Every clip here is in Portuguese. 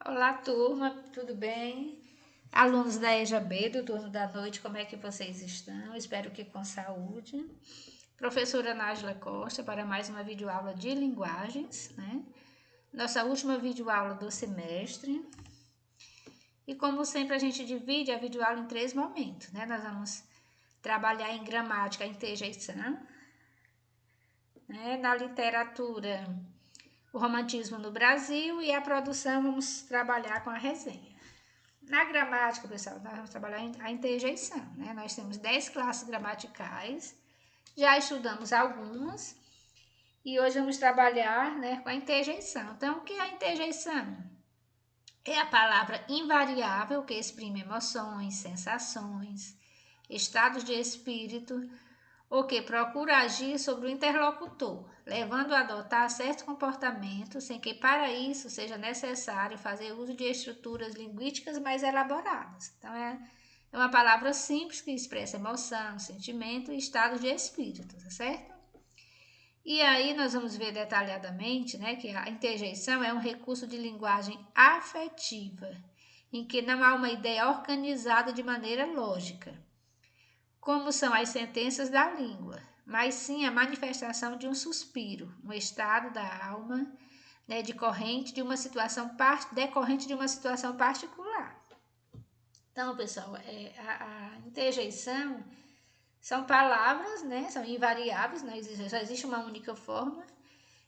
Olá, turma, tudo bem? Alunos da EJA B, do turno da noite, como é que vocês estão? Espero que com saúde. Professora Nájila Costa, para mais uma videoaula de linguagens, né? Nossa última videoaula do semestre. E como sempre, a gente divide a videoaula em 3 momentos, né? Nós vamos trabalhar em gramática, interjeição, né? Na literatura, o romantismo no Brasil e a produção vamos trabalhar com a resenha. Na gramática, pessoal, nós vamos trabalhar a interjeição, né? Nós temos 10 classes gramaticais, já estudamos algumas e hoje vamos trabalhar, né, com a interjeição. Então, o que é a interjeição? É a palavra invariável que exprime emoções, sensações, estados de espírito ou que procura agir sobre o interlocutor, levando a adotar certo comportamento sem que para isso seja necessário fazer uso de estruturas linguísticas mais elaboradas. Então, é uma palavra simples que expressa emoção, sentimento e estado de espírito, tá certo? E aí nós vamos ver detalhadamente, né, que a interjeição é um recurso de linguagem afetiva, em que não há uma ideia organizada de maneira lógica, como são as sentenças da língua, mas sim a manifestação de um suspiro, um estado da alma, né, decorrente de uma situação particular. Então, pessoal, a interjeição são palavras, né, são invariáveis, não existe, só existe uma única forma,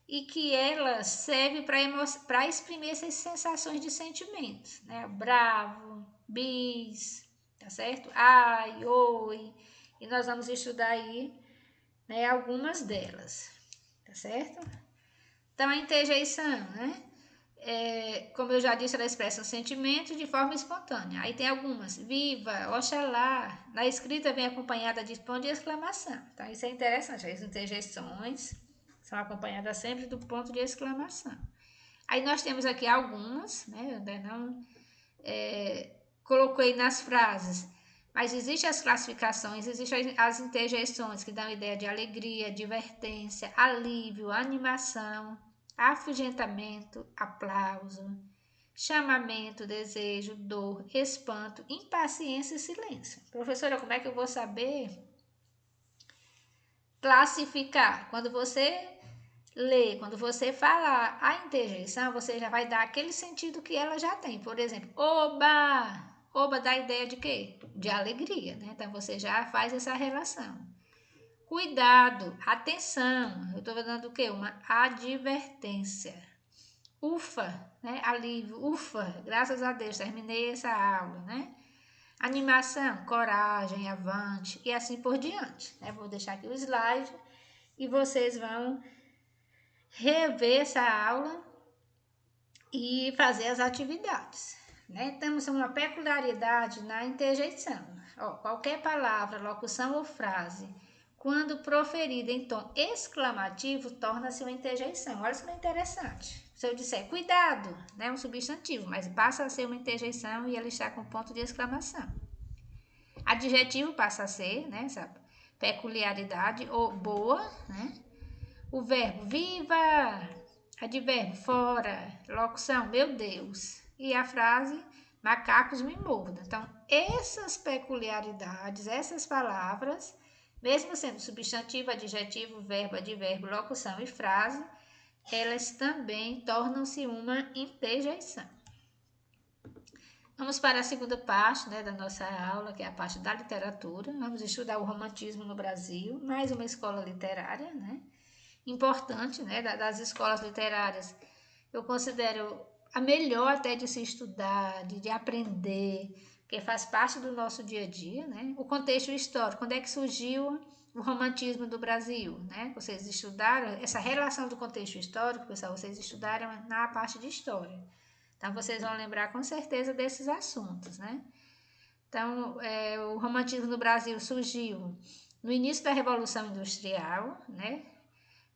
e que ela serve para exprimir essas sensações de sentimentos, né? Bravo, bis, tá certo? Ai, oi. E nós vamos estudar aí, né, algumas delas, tá certo? Então, a interjeição, né? Como eu já disse, ela expressa um sentimento de forma espontânea. Aí tem algumas, viva, oxalá. Na escrita vem acompanhada de ponto de exclamação. Então, isso é interessante. As interjeições são acompanhadas sempre do ponto de exclamação. Aí nós temos aqui algumas, né? Eu ainda não coloquei nas frases, mas existem as classificações, existem as interjeições que dão ideia de alegria, advertência, alívio, animação, afugentamento, aplauso, chamamento, desejo, dor, espanto, impaciência e silêncio. Professora, como é que eu vou saber classificar? Quando você ler, quando você falar a interjeição, você já vai dar aquele sentido que ela já tem. Por exemplo, oba! Oba dá a ideia de quê? De alegria, né? Então você já faz essa relação. Cuidado, atenção. Eu estou dando o quê? Uma advertência. Ufa, né? Alívio, ufa, graças a Deus, terminei essa aula, né? Animação, coragem, avante e assim por diante. Né? Vou deixar aqui o slide e vocês vão rever essa aula e fazer as atividades. Né? Temos uma peculiaridade na interjeição. Qualquer palavra, locução ou frase, quando proferida em tom exclamativo, torna-se uma interjeição. Olha como é interessante. Se eu disser cuidado, né, um substantivo, mas passa a ser uma interjeição e ela está com ponto de exclamação. Adjetivo passa a ser, né, essa peculiaridade, ou boa, né? O verbo viva, advérbio fora, locução meu Deus e a frase macacos me mordam. Então, essas peculiaridades, essas palavras, mesmo sendo substantivo, adjetivo, verbo, advérbio, locução e frase, elas também tornam-se uma interjeição. Vamos para a segunda parte, né, da nossa aula, que é a parte da literatura. Vamos estudar o romantismo no Brasil, mais uma escola literária, né? Importante, né, das escolas literárias. Eu considero a melhor até de se estudar, de aprender, porque faz parte do nosso dia a dia, né? O contexto histórico, quando é que surgiu o romantismo do Brasil, né? Vocês estudaram essa relação do contexto histórico, pessoal, vocês estudaram na parte de história. Então, vocês vão lembrar com certeza desses assuntos, né? Então, o romantismo no Brasil surgiu no início da Revolução Industrial, né?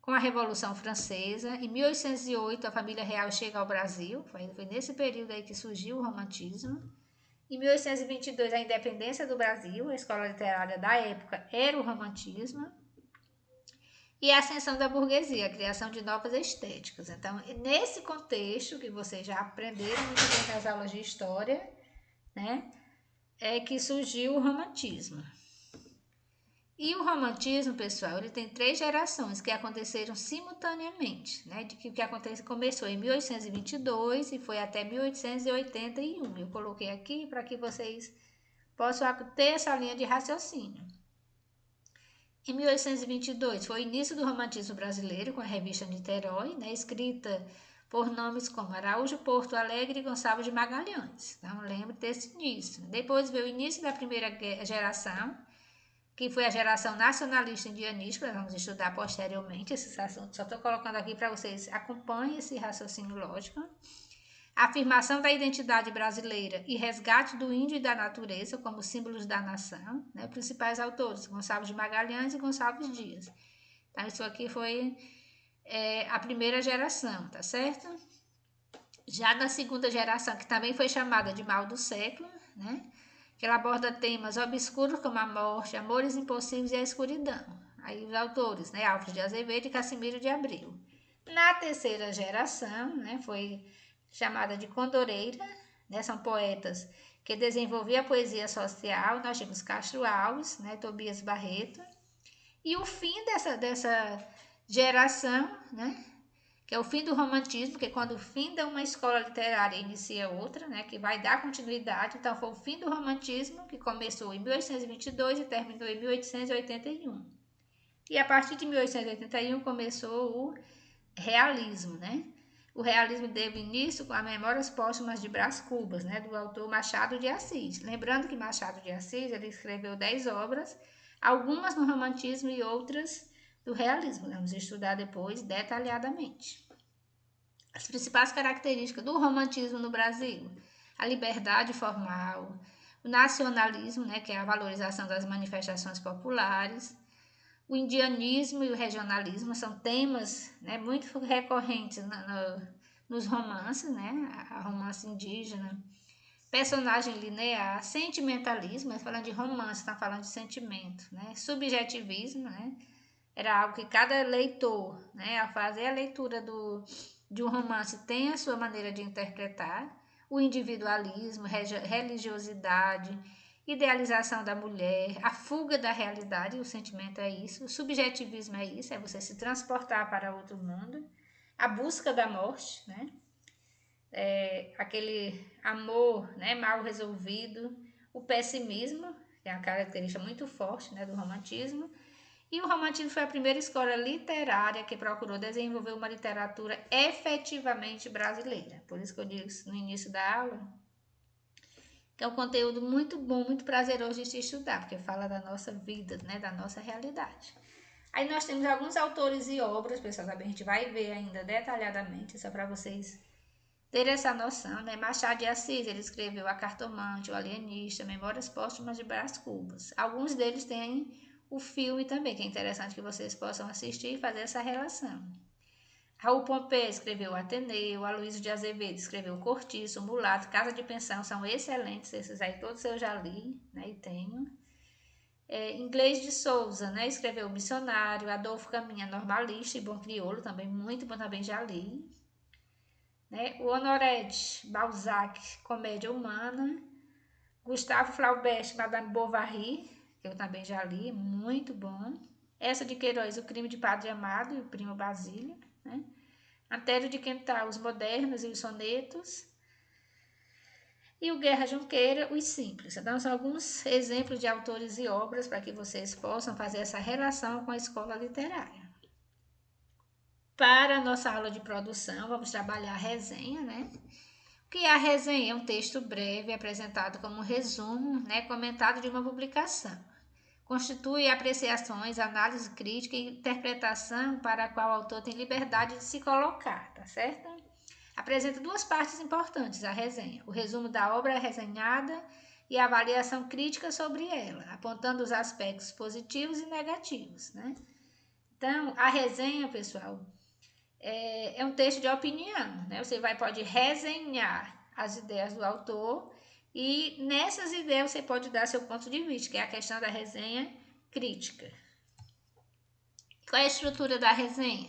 Com a Revolução Francesa. Em 1808, a família real chega ao Brasil. Foi nesse período aí que surgiu o romantismo. Em 1822, a independência do Brasil. A escola literária da época era o romantismo. e a ascensão da burguesia, a criação de novas estéticas. Então, nesse contexto que vocês já aprenderam muito bem nas aulas de história, né, é que surgiu o romantismo. E o romantismo, pessoal, ele tem 3 gerações que aconteceram simultaneamente, né? De que começou em 1822 e foi até 1881. Eu coloquei aqui para que vocês possam ter essa linha de raciocínio. Em 1822 foi o início do romantismo brasileiro com a revista Niterói, né? Escrita por nomes como Araújo Porto Alegre e Gonçalves de Magalhães. Então, lembre desse início. Depois veio o início da primeira geração, que foi a geração nacionalista indianista, nós vamos estudar posteriormente esses assuntos. Só estou colocando aqui para vocês acompanhem esse raciocínio lógico. Afirmação da identidade brasileira e resgate do índio e da natureza como símbolos da nação, né? Principais autores, Gonçalves de Magalhães e Gonçalves Dias. Então, isso aqui foi a primeira geração, tá certo? Já na segunda geração, que também foi chamada de mal do século, né? Que ela aborda temas obscuros como a morte, amores impossíveis e a escuridão. Aí os autores, né, Alves de Azevedo e Cassimiro de Abreu. Na terceira geração, né, foi chamada de Condoreira, né, são poetas que desenvolviam a poesia social. Nós temos Castro Alves, né, Tobias Barreto. E o fim dessa geração, né, que é o fim do romantismo, que é quando finda uma escola literária e inicia outra, né, que vai dar continuidade. Então, foi o fim do romantismo, que começou em 1822 e terminou em 1881. E a partir de 1881 começou o realismo, né? O realismo teve início com as Memórias Póstumas de Brás Cubas, né, do autor Machado de Assis. Lembrando que Machado de Assis ele escreveu 10 obras, algumas no romantismo e outras do realismo. Vamos estudar depois detalhadamente. As principais características do romantismo no Brasil: a liberdade formal, o nacionalismo, né, que é a valorização das manifestações populares, o indianismo e o regionalismo são temas, né, muito recorrentes nos romances, né, a romance indígena, personagem linear, sentimentalismo, falando de romance, está falando de sentimento, né, subjetivismo, né, era algo que cada leitor, né, ao fazer a leitura de um romance, tem a sua maneira de interpretar, o individualismo, religiosidade, idealização da mulher, a fuga da realidade, o sentimento é isso, o subjetivismo é isso, é você se transportar para outro mundo, a busca da morte, né? Aquele amor, né, mal resolvido, o pessimismo, que é uma característica muito forte, né, do romantismo. E o romantismo foi a primeira escola literária que procurou desenvolver uma literatura efetivamente brasileira. Por isso que eu disse no início da aula que é um conteúdo muito bom, muito prazeroso de se estudar, porque fala da nossa vida, né, da nossa realidade. Aí nós temos alguns autores e obras, pessoal, que a gente vai ver ainda detalhadamente, só para vocês terem essa noção, né? Machado de Assis, ele escreveu A Cartomante, O Alienista, Memórias Póstumas de Brás Cubas. Alguns deles têm o filme também, que é interessante que vocês possam assistir e fazer essa relação. Raul Pompeu escreveu o Ateneu, Aloysio de Azevedo escreveu o Cortiço, o Mulato, Casa de Pensão, são excelentes, esses aí todos eu já li, né, e tenho. Inglês de Souza, né, escreveu o Missionário, Adolfo Caminha, Normalista e Bom Crioulo, também muito bom, também já li. Né, o Honoré de Balzac, Comédia Humana, Gustavo Flaubert, Madame Bovary, que eu também já li, muito bom. Essa de Queiroz, O Crime de Padre Amado e o Primo Basílio, né? Antério de Quental, Os Modernos e os Sonetos. E o Guerra Junqueira, Os Simples. Então, são alguns exemplos de autores e obras para que vocês possam fazer essa relação com a escola literária. Para a nossa aula de produção, vamos trabalhar a resenha, né? O que é a resenha? É um texto breve apresentado como um resumo, né, comentado de uma publicação. Constitui apreciações, análise crítica e interpretação para a qual o autor tem liberdade de se colocar, tá certo? Apresenta 2 partes importantes, a resenha, o resumo da obra resenhada e a avaliação crítica sobre ela, apontando os aspectos positivos e negativos, né? Então, a resenha, pessoal, é um texto de opinião, né? Você pode resenhar as ideias do autor e nessas ideias você pode dar seu ponto de vista, que é a questão da resenha crítica. Qual é a estrutura da resenha?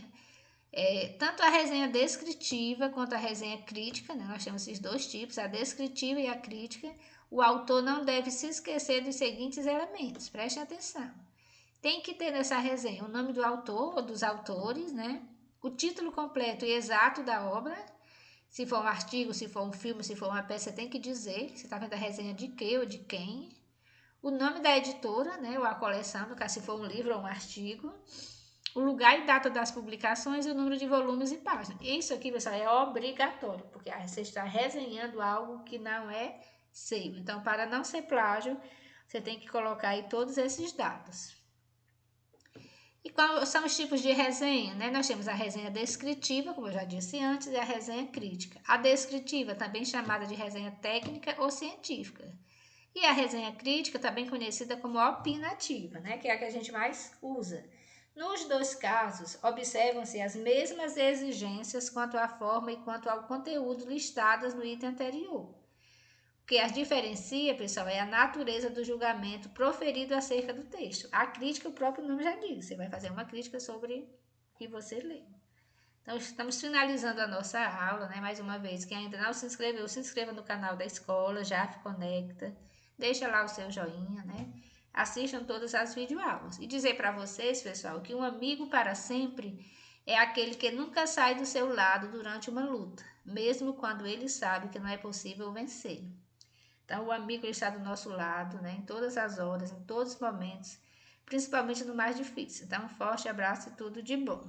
Tanto a resenha descritiva quanto a resenha crítica, né? Nós temos esses dois tipos, a descritiva e a crítica. O autor não deve se esquecer dos seguintes elementos, preste atenção. Tem que ter nessa resenha o nome do autor ou dos autores, né? O título completo e exato da obra. Se for um artigo, se for um filme, se for uma peça, tem que dizer. Você está vendo a resenha de quê ou de quem. O nome da editora, né? Ou a coleção, no caso, se for um livro ou um artigo. O lugar e data das publicações e o número de volumes e páginas. Isso aqui, pessoal, é obrigatório, porque você está resenhando algo que não é seu. Então, para não ser plágio, você tem que colocar aí todos esses dados. E quais são os tipos de resenha, né? Nós temos a resenha descritiva, como eu já disse antes, e a resenha crítica. A descritiva, também chamada de resenha técnica ou científica. E a resenha crítica, também conhecida como opinativa, né? Que é a que a gente mais usa. Nos dois casos, observam-se as mesmas exigências quanto à forma e quanto ao conteúdo listadas no item anterior. O que as diferencia, pessoal, é a natureza do julgamento proferido acerca do texto. A crítica, o próprio nome já diz, você vai fazer uma crítica sobre o que você lê. Então, estamos finalizando a nossa aula, né? Mais uma vez, quem ainda não se inscreveu, se inscreva no canal da escola, JAF Conecta, deixa lá o seu joinha, né? Assistam todas as videoaulas. E dizer para vocês, pessoal, que um amigo para sempre é aquele que nunca sai do seu lado durante uma luta, mesmo quando ele sabe que não é possível vencer. Então, o amigo está do nosso lado, né? Em todas as horas, em todos os momentos, principalmente no mais difícil. Então, um forte abraço e tudo de bom.